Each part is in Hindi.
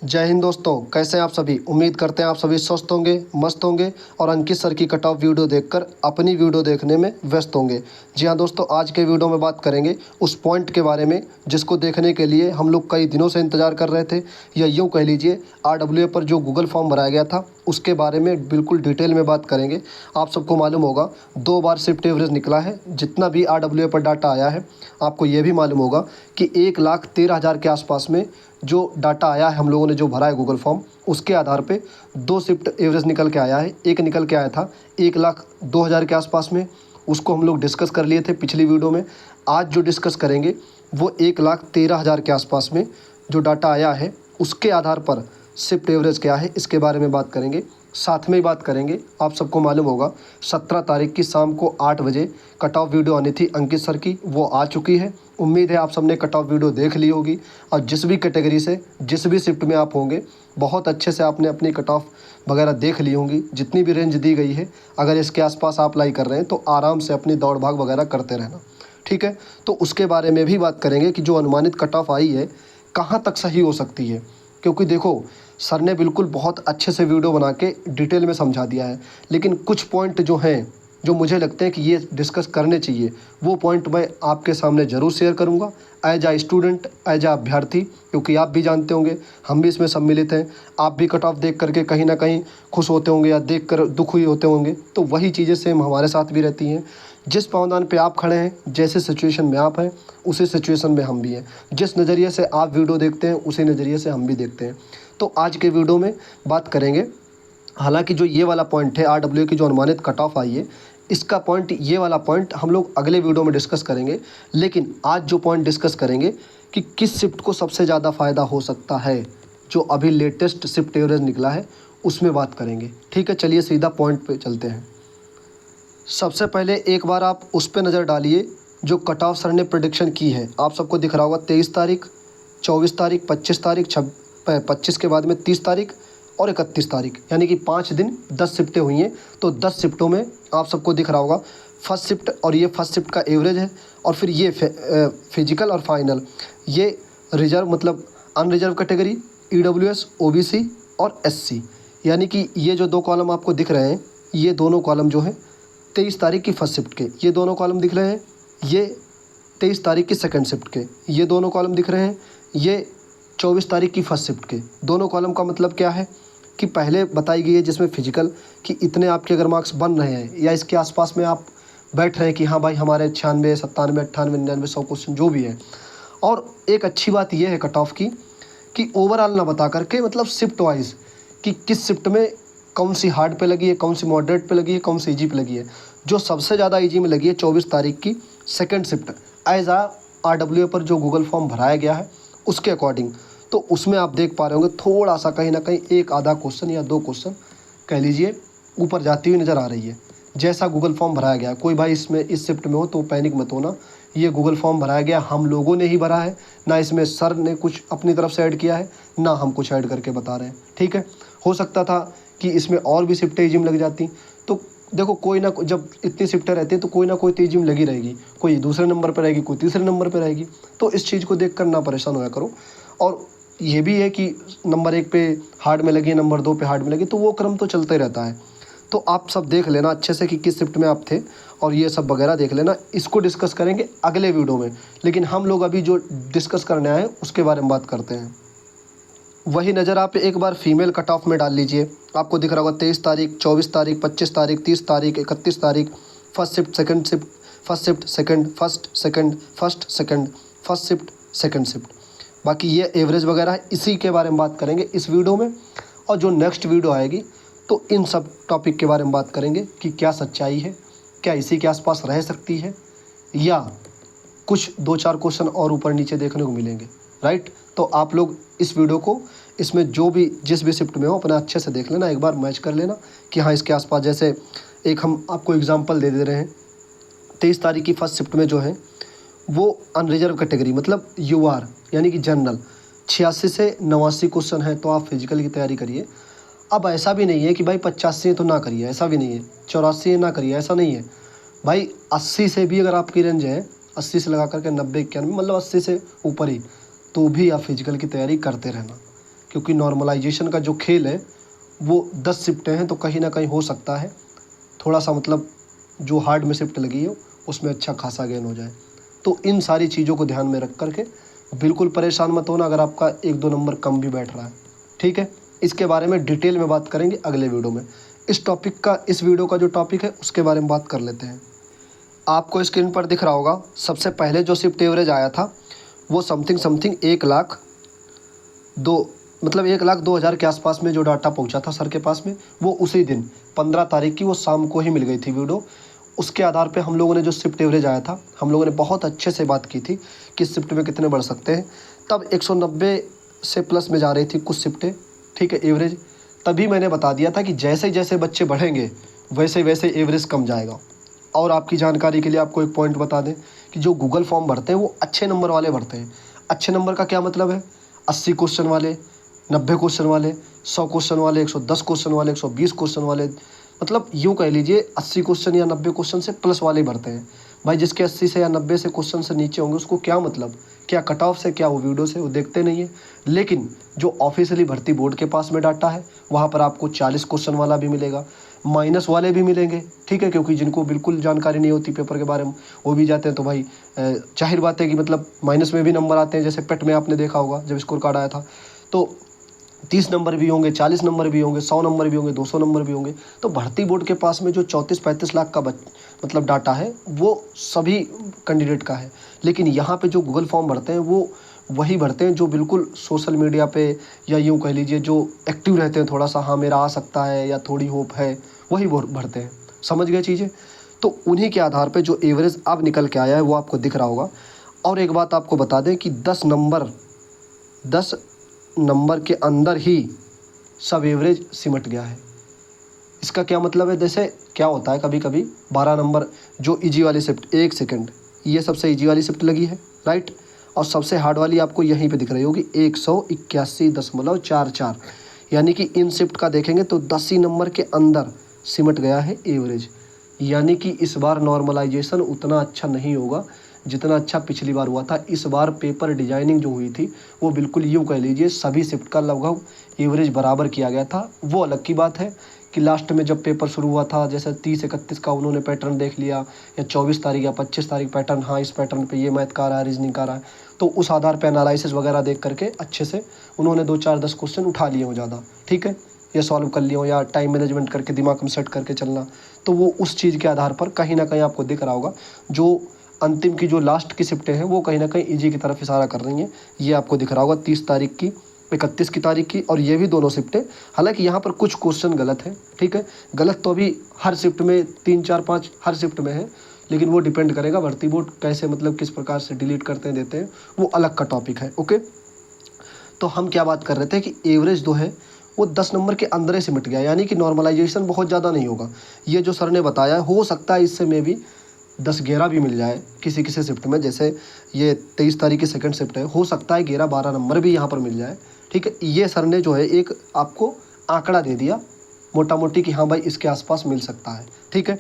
जय हिंद दोस्तों, कैसे हैं आप सभी। उम्मीद करते हैं आप सभी स्वस्थ होंगे, मस्त होंगे और अंकित सर की कट ऑफ वीडियो देखकर अपनी वीडियो देखने में व्यस्त होंगे। जी हाँ दोस्तों, आज के वीडियो में बात करेंगे उस पॉइंट के बारे में जिसको देखने के लिए हम लोग कई दिनों से इंतज़ार कर रहे थे, या यूँ कह लीजिए RWA पर जो गूगल फॉर्म भराया गया था उसके बारे में बिल्कुल डिटेल में बात करेंगे। आप सबको मालूम होगा 2 बार शिफ्ट एवरेज निकला है। जितना भी RWA पर डाटा आया है आपको ये भी मालूम होगा कि 1,13,000 के आसपास में जो डाटा आया है, हम लोगों ने जो भरा है गूगल फॉर्म, उसके आधार पे 2 शिफ्ट एवरेज निकल के आया है। एक निकल के आया था 1,02,000 के आसपास में, उसको हम लोग डिस्कस कर लिए थे पिछली वीडियो में। आज जो डिस्कस करेंगे वो 1,13,000 के आसपास में जो डाटा आया है उसके आधार पर शिफ्ट एवरेज क्या है, इसके बारे में बात करेंगे। साथ में ही बात करेंगे, आप सबको मालूम होगा 17 तारीख की शाम को 8 बजे कट ऑफ वीडियो आनी थी अंकित सर की, वो आ चुकी है। उम्मीद है आप सबने कट ऑफ वीडियो देख ली होगी और जिस भी कैटेगरी से जिस भी शिफ्ट में आप होंगे बहुत अच्छे से आपने अपनी कट ऑफ वगैरह देख ली होंगी। जितनी भी रेंज दी गई है, अगर इसके आसपास आप अप्लाई कर रहे हैं तो आराम से अपनी दौड़ भाग वगैरह करते रहना, ठीक है। तो उसके बारे में भी बात करेंगे कि जो अनुमानित कट ऑफ आई है कहाँ तक सही हो सकती है, क्योंकि देखो सर ने बिल्कुल बहुत अच्छे से वीडियो बना के डिटेल में समझा दिया है, लेकिन कुछ पॉइंट जो हैं जो मुझे लगते हैं कि ये डिस्कस करने चाहिए, वो पॉइंट मैं आपके सामने ज़रूर शेयर करूँगा एज आ स्टूडेंट, एज आ अभ्यर्थी, क्योंकि आप भी जानते होंगे हम भी इसमें सम्मिलित हैं। आप भी कट ऑफ देख करके कहीं ना कहीं खुश होते होंगे या देख कर दुख हुए होते होंगे, तो वही चीज़ें सेम हमारे साथ भी रहती हैं। जिस पावदान पे आप खड़े हैं, जैसे सिचुएशन में आप हैं, उसी सिचुएशन में हम भी हैं। जिस नज़रिए से आप वीडियो देखते हैं उसी नज़रिए से हम भी देखते हैं। तो आज के वीडियो में बात करेंगे, हालांकि जो ये वाला पॉइंट है RWA की जो अनुमानित कट ऑफ आई है, इसका पॉइंट, ये वाला पॉइंट हम लोग अगले वीडियो में डिस्कस करेंगे। लेकिन आज जो पॉइंट डिस्कस करेंगे कि किस शिफ्ट को सबसे ज़्यादा फ़ायदा हो सकता है, जो अभी लेटेस्ट शिफ्ट एवरेज निकला है उसमें बात करेंगे, ठीक है। चलिए सीधा पॉइंट पे चलते हैं। सबसे पहले एक बार आप उस पर नज़र डालिए जो कट ऑफ सर ने प्रेडिक्शन की है। आप सबको दिख रहा होगा 23 तारीख, 24 तारीख, 25 तारीख, 25 के बाद में 30 तारीख और 31 तारीख, यानी कि 5 दिन 10 शिफ्टें हुई हैं। तो 10 शिफ्टों में आप सबको दिख रहा होगा फर्स्ट शिफ्ट, और ये फर्स्ट शिफ्ट का एवरेज है, और फिर ये फिजिकल और फाइनल, ये रिजर्व मतलब अनरिजर्व कैटेगरी, EWS, OBC और SC, यानी कि ये जो 2 कॉलम आपको दिख रहे हैं, ये दोनों कॉलम जो हैं 23 तारीख की फर्स्ट शिफ्ट के, ये दोनों कॉलम दिख रहे हैं। ये 23 तारीख की सेकंड शिफ्ट के, ये दोनों कॉलम दिख रहे हैं। ये 24 तारीख की फर्स्ट शिफ्ट के दोनों कॉलम का मतलब क्या है कि पहले बताई गई है जिसमें फिजिकल कि इतने आपके अगर मार्क्स बन रहे हैं या इसके आसपास में आप बैठ रहे हैं कि हाँ भाई हमारे 96, 97, 98, 99, 100 क्वेश्चन जो भी है। और एक अच्छी बात यह है कट ऑफ की कि ओवरऑल ना बता करके, मतलब शिफ्ट वाइज, कि किस शिफ्ट में कौन सी हार्ड पे लगी है, कौन सी मॉडरेट पे लगी है, कौन सी ईजी पे लगी है। जो सबसे ज़्यादा ईजी में लगी है 24 तारीख की सेकंड शिफ्ट, एज आ RWA पर जो गूगल फॉर्म भराया गया है उसके अकॉर्डिंग, तो उसमें आप देख पा रहे होंगे थोड़ा सा कहीं ना कहीं एक आधा क्वेश्चन या 2 क्वेश्चन कह लीजिए ऊपर जाती हुई नज़र आ रही है। जैसा गूगल फॉर्म भराया गया, कोई भाई इसमें इस शिफ्ट में हो तो पैनिक मत होना, ये गूगल फॉर्म भराया गया हम लोगों ने ही भरा है, ना इसमें सर ने कुछ अपनी तरफ से ऐड किया है, ना हम कुछ ऐड करके बता रहे हैं, ठीक है। हो सकता था कि इसमें और भी शिफ्टें ईजी में लग जाती, तो देखो कोई ना, जब इतनी शिफ्टें रहती हैं तो कोई ना कोई तो ईजी में लगी रहेगी, कोई दूसरे नंबर पर रहेगी, कोई तीसरे नंबर पर रहेगी। तो इस चीज़ को देख कर ना परेशान होया करो। और ये भी है कि नंबर 1 पे हार्ड में लगी, नंबर 2 पे हार्ड में लगी, तो वो क्रम तो चलते रहता है। तो आप सब देख लेना अच्छे से कि किस शिफ्ट में आप थे, और ये सब वगैरह देख लेना। इसको डिस्कस करेंगे अगले वीडियो में, लेकिन हम लोग अभी जो डिस्कस करने आए उसके बारे में बात करते हैं। वही नज़र आप एक बार फीमेल कट ऑफ में डाल लीजिए। आपको दिख रहा होगा 23 तारीख, 24 तारीख, 25 तारीख, 30 तारीख, 31 तारीख, first shift, second shift, first shift, second, first, second, first, second, first shift, second shift. बाकी ये एवरेज वगैरह है, इसी के बारे में बात करेंगे इस वीडियो में। और जो नेक्स्ट वीडियो आएगी तो इन सब टॉपिक के बारे में बात करेंगे कि क्या सच्चाई है, क्या इसी के आसपास रह सकती है, या कुछ 2-4 क्वेश्चन और ऊपर नीचे देखने को मिलेंगे, राइट। तो आप लोग इस वीडियो को, इसमें जो भी जिस भी शिफ्ट में हो अपना अच्छे से देख लेना, एक बार मैच कर लेना कि हाँ इसके आसपास। जैसे एक हम आपको एग्जांपल दे रहे हैं, 23 तारीख की फर्स्ट शिफ्ट में जो है वो अनरिजर्व कैटेगरी मतलब UR यानी कि जनरल 86 से 89 क्वेश्चन है, तो आप फिजिकल की तैयारी करिए। अब ऐसा भी नहीं है कि भाई 85 है तो ना करिए, ऐसा भी नहीं है, 84 है ना करिए, ऐसा नहीं है भाई। 80 से भी अगर आपकी रेंज है, 80 से लगा करके 90, 91, मतलब 80 से ऊपर ही, तो भी आप फिजिकल की तैयारी करते रहना, क्योंकि नॉर्मलाइजेशन का जो खेल है वो 10 शिफ्टें हैं, तो कहीं ना कहीं हो सकता है थोड़ा सा मतलब जो हार्ड में शिफ्ट लगी है उसमें अच्छा खासा गेन हो जाए। तो इन सारी चीज़ों को ध्यान में रख करके बिल्कुल परेशान मत होना अगर आपका 1-2 नंबर कम भी बैठ रहा है, ठीक है। इसके बारे में डिटेल में बात करेंगे अगले वीडियो में। इस वीडियो का जो टॉपिक है उसके बारे में बात कर लेते हैं। आपको स्क्रीन पर दिख रहा होगा, सबसे पहले जो शिफ्ट एवरेज आया था वो समथिंग 1,02,000 के आसपास में जो डाटा पहुंचा था सर के पास में, वो उसी दिन 15 तारीख की वो शाम को ही मिल गई थी वीडियो। उसके आधार पे हम लोगों ने जो शिफ्ट एवरेज आया था, हम लोगों ने बहुत अच्छे से बात की थी कि शिफ्ट में कितने बढ़ सकते हैं। तब 190 से प्लस में जा रही थी कुछ शिफ्टें, ठीक है, एवरेज। तभी मैंने बता दिया था कि जैसे जैसे बच्चे बढ़ेंगे वैसे वैसे एवरेज कम जाएगा। और आपकी जानकारी के लिए आपको एक पॉइंट बता दें कि जो गूगल फॉर्म भरते हैं वो अच्छे नंबर वाले भरते हैं। अच्छे नंबर का क्या मतलब है? 80 क्वेश्चन वाले, 90 क्वेश्चन वाले, 100 क्वेश्चन वाले, 110 क्वेश्चन वाले, 120 क्वेश्चन वाले, मतलब यूँ कह लीजिए 80 क्वेश्चन या 90 क्वेश्चन से प्लस वाले भरते हैं। भाई जिसके 80 से या 90 से क्वेश्चन से नीचे होंगे उसको क्या मतलब, क्या कट ऑफ से, क्या वो वीडियो से, वो देखते नहीं है। लेकिन जो ऑफिशियली भर्ती बोर्ड के पास में डाटा है वहाँ पर आपको 40 क्वेश्चन वाला भी मिलेगा, माइनस वाले भी मिलेंगे, ठीक है, क्योंकि जिनको बिल्कुल जानकारी नहीं होती पेपर के बारे में वो भी जाते हैं। तो भाई जाहिर बात है कि मतलब माइनस में भी नंबर आते हैं। जैसे पेट में आपने देखा होगा जब स्कोर कार्ड आया था तो 30 नंबर भी होंगे, 40 नंबर भी होंगे, 100 नंबर भी होंगे, 200 नंबर भी होंगे। तो भर्ती बोर्ड के पास में जो 34-35 लाख का मतलब डाटा है वो सभी कैंडिडेट का है। लेकिन यहाँ पे जो गूगल फॉर्म भरते हैं वो वही भरते हैं जो बिल्कुल सोशल मीडिया पे या यूँ कह लीजिए जो एक्टिव रहते हैं, थोड़ा सा हाँ मेरा आ सकता है या थोड़ी होप है, वही भरते हैं। समझ गए चीज़ें? तो उन्हीं के आधार पे जो एवरेज अब निकल के आया है वो आपको दिख रहा होगा। और एक बात आपको बता दें कि 10 नंबर के अंदर ही सब एवरेज सिमट गया है। इसका क्या मतलब है? जैसे क्या होता है कभी कभी 12 नंबर जो इजी वाली शिफ्ट, 1 सेकंड, ये सबसे इजी वाली शिफ्ट लगी है, राइट, और सबसे हार्ड वाली आपको यहीं पे दिख रही होगी 181.44, यानी कि इन शिफ्ट का देखेंगे तो 10 ही नंबर के अंदर सिमट गया है एवरेज। यानी कि इस बार नॉर्मलाइजेशन उतना अच्छा नहीं होगा जितना अच्छा पिछली बार हुआ था। इस बार पेपर डिजाइनिंग जो हुई थी वो बिल्कुल यूँ कह लीजिए सभी शिफ्ट का लगभग एवरेज बराबर किया गया था। वो अलग की बात है कि लास्ट में जब पेपर शुरू हुआ था, जैसे 30-31 का उन्होंने पैटर्न देख लिया, या 24 तारीख या 25 तारीख पैटर्न, हाँ इस पैटर्न पे ये मैथ का आ रहा है, रीजनिंग का आ रहा है, तो उस आधार पे एनालिसिस वगैरह देख करके अच्छे से उन्होंने 2-4-10 क्वेश्चन उठा लिए हो ज़्यादा, ठीक है, या सॉल्व कर लिए हो, या टाइम मैनेजमेंट करके दिमाग में सेट करके चलना। तो वो उस चीज़ के आधार पर कहीं ना कहीं आपको दिख रहा होगा जो अंतिम की जो लास्ट की शिफ्टें हैं वो कहीं ना कहीं ईजी की तरफ इशारा कर रही हैं। ये आपको दिख रहा होगा 30 तारीख की, 31 की तारीख की, और ये भी दोनों शिफ्टें। हालांकि यहाँ पर कुछ क्वेश्चन गलत है, ठीक है, गलत तो अभी हर शिफ्ट में 3-4-5 हर शिफ्ट में है, लेकिन वो डिपेंड करेगा भर्ती बोर्ड कैसे मतलब किस प्रकार से डिलीट करते हैं देते हैं, वो अलग का टॉपिक है। ओके, तो हम क्या बात कर रहे थे कि एवरेज जो है वो 10 नंबर के अंदर ही सिमट गया, यानी कि नॉर्मलाइजेशन बहुत ज़्यादा नहीं होगा। ये जो सर ने बताया हो सकता है इससे में भी 10-11 भी मिल जाए किसी किसी शिफ्ट में। जैसे ये 23 तारीख की सेकंड शिफ्ट है, हो सकता है 11-12 नंबर भी यहाँ पर मिल जाए, ठीक है। ये सर ने जो है एक आपको आंकड़ा दे दिया मोटा मोटी कि हाँ भाई इसके आसपास मिल सकता है, ठीक है।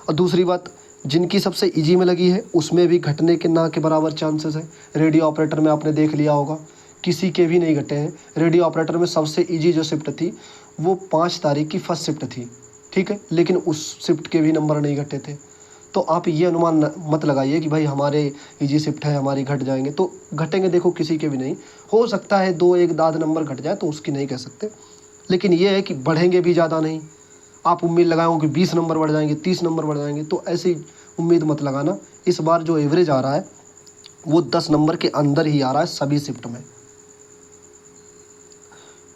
और दूसरी बात, जिनकी सबसे इजी में लगी है उसमें भी घटने के ना के बराबर चांसेस है। रेडियो ऑपरेटर में आपने देख लिया होगा किसी के भी नहीं घटे हैं। रेडियो ऑपरेटर में सबसे इजी जो शिफ्ट थी वो 5 तारीख की फर्स्ट शिफ्ट थी, ठीक है, लेकिन उस शिफ्ट के भी नंबर नहीं घटे थे। तो आप ये अनुमान मत लगाइए कि भाई हमारे इजी शिफ्ट है हमारी घट जाएंगे, तो घटेंगे देखो किसी के भी नहीं। हो सकता है 2-1 नंबर घट जाए तो उसकी नहीं कह सकते, लेकिन ये है कि बढ़ेंगे भी ज़्यादा नहीं। आप उम्मीद लगाओ कि 20 नंबर बढ़ जाएंगे, 30 नंबर बढ़ जाएंगे, तो ऐसी उम्मीद मत लगाना। इस बार जो एवरेज आ रहा है वो 10 नंबर के अंदर ही आ रहा है सभी शिफ्ट में।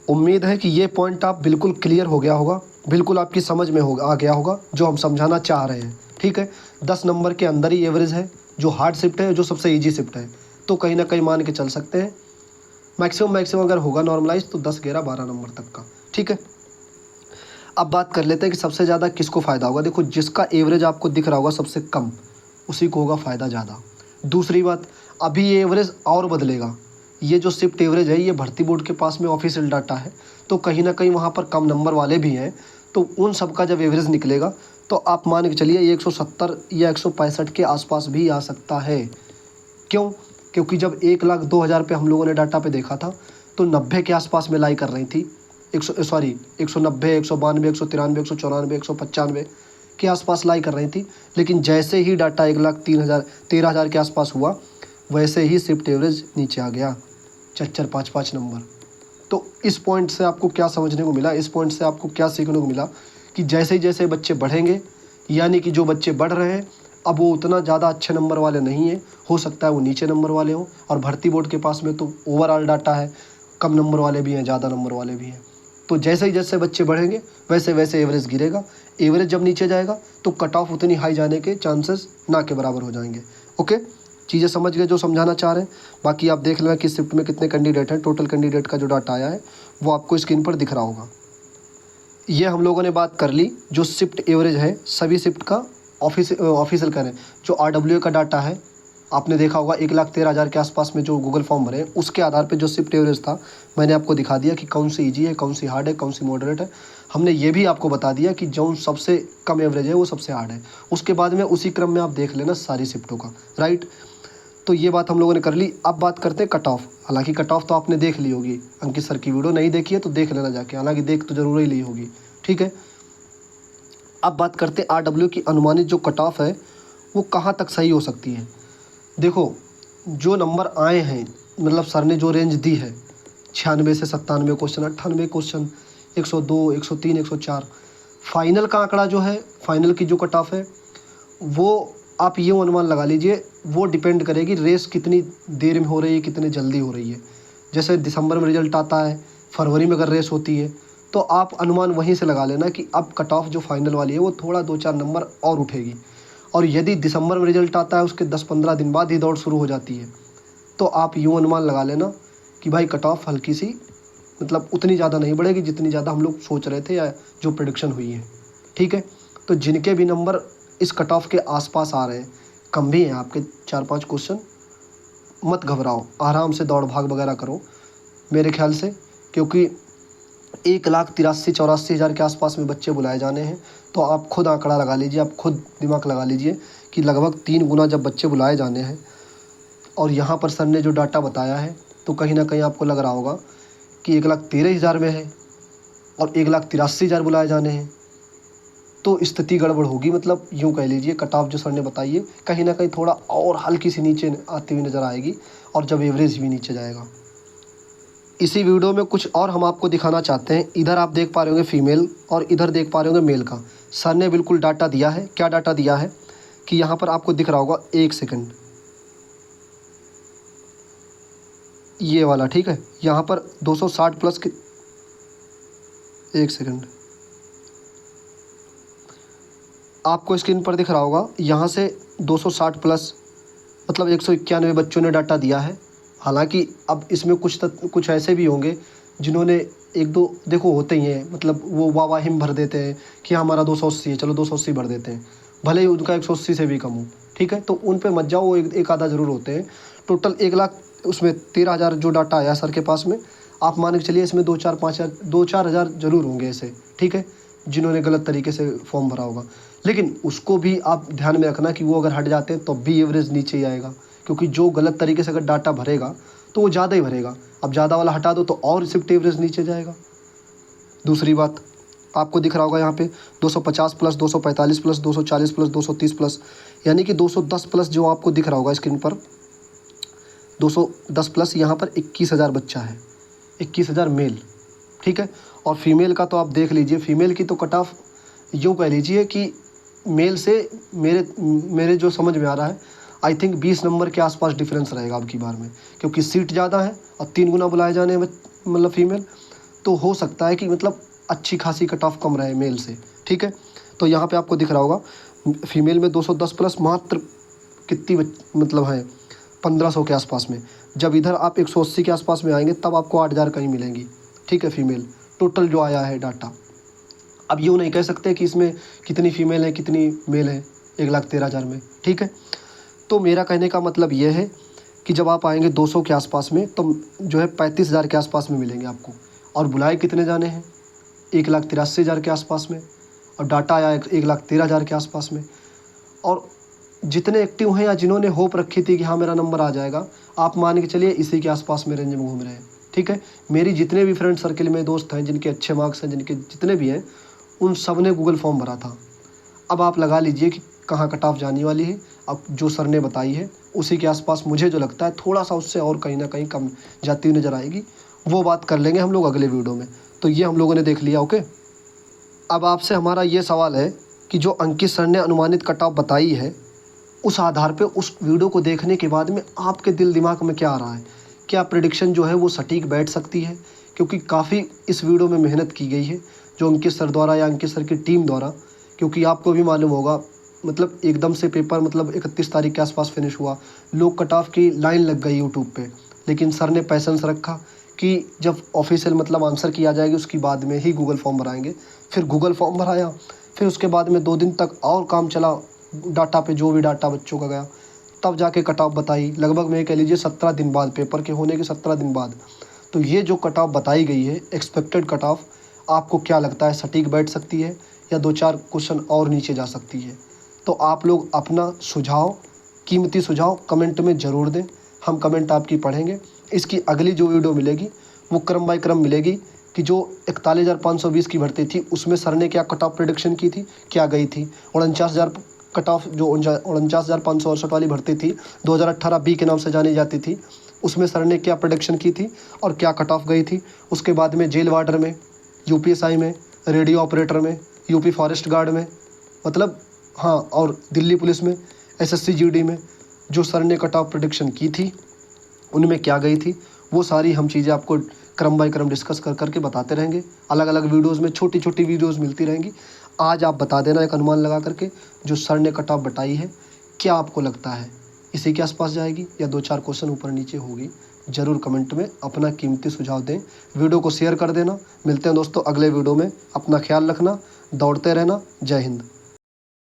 उम्मीद है कि ये पॉइंट आप बिल्कुल क्लियर हो गया होगा, बिल्कुल आपकी समझ में आ गया होगा जो हम समझाना चाह रहे हैं, ठीक है। 10 नंबर के अंदर ही एवरेज है, जो हार्ड शिफ्ट है, जो सबसे इजी शिफ्ट है, तो कहीं ना कहीं मान के चल सकते हैं मैक्सिमम अगर होगा नॉर्मलाइज तो 10-11-12 नंबर तक का, ठीक है। अब बात कर लेते हैं कि सबसे ज़्यादा किसको फ़ायदा होगा। देखो जिसका एवरेज आपको दिख रहा होगा सबसे कम, उसी को होगा फ़ायदा ज़्यादा। दूसरी बात, अभी ये एवरेज और बदलेगा। ये जो शिफ्ट एवरेज है ये भर्ती बोर्ड के पास में ऑफिशियल डाटा है, तो कहीं ना कहीं वहाँ पर कम नंबर वाले भी हैं, तो उन सब का जब एवरेज निकलेगा तो आप मान के चलिए 170 या 165 के आसपास भी आ सकता है। क्यों? क्योंकि जब 1,02,000 पे हम लोगों ने डाटा पे देखा था तो 90 के आसपास में लाई कर रही थी, 190, 192, 193, 194, 195 के आसपास लाई कर रही थी। लेकिन जैसे ही डाटा 1,13,000 के आसपास हुआ, वैसे ही शिफ्ट एवरेज नीचे आ गया, 4-4, 5-5 नंबर। तो इस पॉइंट से आपको क्या समझने को मिला, इस पॉइंट से आपको क्या सीखने को मिला कि जैसे ही जैसे बच्चे बढ़ेंगे, यानी कि जो बच्चे बढ़ रहे हैं अब वो उतना ज़्यादा अच्छे नंबर वाले नहीं हैं, हो सकता है वो नीचे नंबर वाले हों। और भर्ती बोर्ड के पास में तो ओवरऑल डाटा है, कम नंबर वाले भी हैं, ज़्यादा नंबर वाले भी हैं। तो जैसे ही जैसे बच्चे बढ़ेंगे वैसे वैसे एवरेज गिरेगा। एवरेज जब नीचे जाएगा तो कट ऑफ उतनी हाई जाने के चांसेस ना के बराबर हो जाएंगे। ओके, चीज़ें समझ गए जो समझाना चाह रहे हैं। बाकी आप देख लेना कि शिफ्ट में कितने कैंडिडेट हैं, टोटल कैंडिडेट का जो डाटा आया है वो आपको स्क्रीन पर दिख रहा होगा। ये हम लोगों ने बात कर ली जो शिफ्ट एवरेज है सभी शिफ्ट का। ऑफिशियल करें जो RWA का डाटा है, आपने देखा होगा 1,13,000 के आसपास में जो गूगल फॉर्म भरे हैं उसके आधार पे जो शिफ्ट एवरेज था मैंने आपको दिखा दिया कि कौन सी ईजी है, कौन सी हार्ड है, कौन सी मॉडरेट है। हमने ये भी आपको बता दिया कि जो सबसे कम एवरेज है वो सबसे हार्ड है। उसके बाद में उसी क्रम में आप देख लेना सारी शिफ्टों का, राइट। तो ये बात हम लोगों ने कर ली। अब बात करते हैं कट ऑफ। हालांकि कट ऑफ तो आपने देख ली होगी, अंकित सर की वीडियो नहीं देखी है तो देख लेना जाके, हालांकि देख तो जरूर ही ली होगी, ठीक है। अब बात करते हैं RW की अनुमानित जो कट ऑफ है वो कहाँ तक सही हो सकती है। देखो जो नंबर आए हैं, मतलब सर ने जो रेंज दी है 96 से 97 क्वेश्चन, 98 क्वेश्चन, 102, 103, 104, फाइनल का आंकड़ा जो है, फाइनल की जो कट ऑफ है वो आप ये अनुमान लगा लीजिए, वो डिपेंड करेगी रेस कितनी देर में हो रही है, कितनी जल्दी हो रही है। जैसे दिसंबर में रिजल्ट आता है, फरवरी में अगर रेस होती है तो आप अनुमान वहीं से लगा लेना कि अब कट ऑफ जो फाइनल वाली है वो थोड़ा 2-4 नंबर और उठेगी। और यदि दिसंबर में रिजल्ट आता है उसके 10-15 दिन बाद ही दौड़ शुरू हो जाती है तो आप यूँ अनुमान लगा लेना कि भाई कट ऑफ हल्की सी, मतलब उतनी ज़्यादा नहीं बढ़ेगी जितनी ज़्यादा हम लोग सोच रहे थे या जो प्रेडिक्शन हुई है, ठीक है। तो जिनके भी नंबर इस कट ऑफ के आसपास आ रहे हैं, कम भी हैं आपके 4-5 क्वेश्चन, मत घबराओ, आराम से दौड़ भाग वगैरह करो मेरे ख्याल से, क्योंकि 1,83,84,000 के आसपास में बच्चे बुलाए जाने हैं। तो आप खुद आंकड़ा लगा लीजिए, आप खुद दिमाग लगा लीजिए कि लगभग 3 गुना जब बच्चे बुलाए जाने हैं। और यहाँ पर सर ने जो डाटा बताया है तो कहीं ना कहीं आपको लग रहा होगा कि 1,13,000 में है और 1,83,000 बुलाए जाने हैं, तो स्थिति गड़बड़ होगी। मतलब यूँ कह लीजिए कट ऑफ जो सर ने बताई है कहीं ना कहीं थोड़ा और हल्की सी नीचे आती हुई नज़र आएगी, और जब एवरेज भी नीचे जाएगा। इसी वीडियो में कुछ और हम आपको दिखाना चाहते हैं। इधर आप देख पा रहे होंगे फीमेल और इधर देख पा रहे होंगे मेल का। सर ने बिल्कुल डाटा दिया है, क्या डाटा दिया है कि यहाँ पर आपको दिख रहा होगा, एक सेकंड, ये वाला, ठीक है। यहाँ पर 260 प्लस के, एक सेकंड, आपको स्क्रीन पर दिख रहा होगा यहाँ से 260 प्लस, मतलब 191 बच्चों ने डाटा दिया है। हालांकि अब इसमें कुछ ऐसे भी होंगे जिन्होंने एक दो, देखो होते ही हैं, मतलब वो वाहिम भर देते हैं कि हमारा 280 है, चलो 280 भर देते हैं, भले ही उनका 180 से भी कम हो, ठीक है। तो उन पे मत जाओ, वो एक आधा ज़रूर होते हैं। टोटल 1,00,000 उसमें 13,000 जो डाटा आया सर के पास में, आप मान के चलिए इसमें 2-4 हज़ार ज़रूर होंगे ऐसे, ठीक है, जिन्होंने गलत तरीके से फॉर्म भरा होगा। लेकिन उसको भी आप ध्यान में रखना कि वो अगर हट जाते हैं तो भी एवरेज नीचे ही आएगा, क्योंकि जो गलत तरीके से अगर डाटा भरेगा तो वो ज़्यादा ही भरेगा। अब ज़्यादा वाला हटा दो तो और शिफ्ट एवरेज नीचे जाएगा। दूसरी बात आपको दिख रहा होगा यहाँ पे 250 प्लस, 245 प्लस, 240 प्लस, 230 प्लस, यानी कि 210 प्लस जो आपको दिख रहा होगा स्क्रीन पर, 210 प्लस यहाँ पर 21,000 बच्चा है, 21,000 मेल, ठीक है। और फीमेल का तो आप देख लीजिए, फीमेल की तो कट ऑफ यूँ कह लीजिए कि मेल से मेरे जो समझ में आ रहा है, आई थिंक 20 नंबर के आसपास डिफरेंस रहेगा अब की बार में, क्योंकि सीट ज़्यादा है और 3 गुना बुलाए जाने हैं मतलब फीमेल, तो हो सकता है कि मतलब अच्छी खासी कट ऑफ कम रहे मेल से, ठीक है। तो यहाँ पे आपको दिख रहा होगा फीमेल में 210 प्लस मात्र कितनी मतलब है 1,500 के आसपास में। जब इधर आप 180 के आसपास में आएंगे तब आपको 8,000 कहीं मिलेंगी, ठीक है, फीमेल टोटल जो आया है डाटा। अब यूँ नहीं कह सकते कि इसमें कितनी फ़ीमेल है कितनी मेल है 1,13,000 में, ठीक है। तो मेरा कहने का मतलब ये है कि जब आप आएंगे 200 के आसपास में तो जो है 35,000 के आसपास में मिलेंगे आपको। और बुलाए कितने जाने हैं 1,83,000 के आसपास में, और डाटा आया 1,13,000 के आसपास में। और जितने एक्टिव हैं या जिन्होंने होप रखी थी कि हाँ मेरा नंबर आ जाएगा, आप मान के चलिए इसी के आसपास में रेंज में घूम रहे हैं, ठीक है। मेरी जितने भी फ्रेंड सर्किल में दोस्त हैं जिनके अच्छे मार्क्स हैं, जिनके जितने भी हैं, उन सब ने गूगल फॉर्म भरा था। अब आप लगा लीजिए कि कहाँ कट ऑफ जाने वाली है। अब जो सर ने बताई है उसी के आसपास मुझे जो लगता है थोड़ा सा उससे और कहीं ना कहीं कम जाती हुई नज़र आएगी, वो बात कर लेंगे हम लोग अगले वीडियो में। तो ये हम लोगों ने देख लिया, ओके। अब आपसे हमारा ये सवाल है कि जो अंकित सर ने अनुमानित कट ऑफ बताई है, उस आधार पे उस वीडियो को देखने के बाद में आपके दिल दिमाग में क्या आ रहा है? क्या प्रेडिक्शन जो है वो सटीक बैठ सकती है? क्योंकि काफ़ी इस वीडियो में मेहनत की गई है जो अंकित सर द्वारा या अंकित सर की टीम द्वारा, क्योंकि आपको भी मालूम होगा मतलब एकदम से पेपर मतलब 31 तारीख के आसपास फिनिश हुआ, लोग कट ऑफ की लाइन लग गई यूट्यूब पे, लेकिन सर ने पैसेंस रखा कि जब ऑफिशियल मतलब आंसर किया जाएगी उसके बाद में ही गूगल फॉर्म भराएंगे। फिर गूगल फॉर्म भराया, फिर उसके बाद में 2 दिन तक और काम चला डाटा पे, जो भी डाटा बच्चों का गया, तब जाके कट ऑफ बताई। लगभग मैं कह लीजिए 17 दिन बाद, पेपर के होने के 17 दिन बाद। तो ये जो कट ऑफ बताई गई है, एक्सपेक्टेड कट ऑफ, आपको क्या लगता है सटीक बैठ सकती है या 2-4 क्वेश्चन और नीचे जा सकती है? तो आप लोग अपना सुझाव, कीमती सुझाव कमेंट में ज़रूर दें, हम कमेंट आपकी पढ़ेंगे। इसकी अगली जो वीडियो मिलेगी वो क्रम बाय क्रम मिलेगी कि जो 41,520 की भर्ती थी उसमें सर ने क्या कट ऑफ प्रेडिक्शन की थी, क्या गई थी। 49,000 कट ऑफ जो 49,568 वाली भर्ती थी 2018 बी के नाम से जानी जाती थी, उसमें सर ने क्या प्रेडिक्शन की थी और क्या कट ऑफ गई थी। उसके बाद में जेल वार्डर में, यूपीएसआई में, रेडियो ऑपरेटर में, यूपी फॉरेस्ट गार्ड में, मतलब हाँ, और दिल्ली पुलिस में, एसएससी जीडी में जो सर ने कट ऑफ प्रेडिक्शन की थी उनमें क्या गई थी, वो सारी हम चीज़ें आपको क्रम बाय क्रम डिस्कस कर करके बताते रहेंगे। अलग अलग वीडियोज़ में छोटी छोटी वीडियोज़ मिलती रहेंगी। आज आप बता देना एक अनुमान लगा करके जो सर ने कट ऑफ बताई है, क्या आपको लगता है इसी के आसपास जाएगी या 2-4 क्वेश्चन ऊपर नीचे होगी? ज़रूर कमेंट में अपना कीमती सुझाव दें। वीडियो को शेयर कर देना। मिलते हैं दोस्तों अगले वीडियो में। अपना ख्याल रखना, दौड़ते रहना। जय हिंद।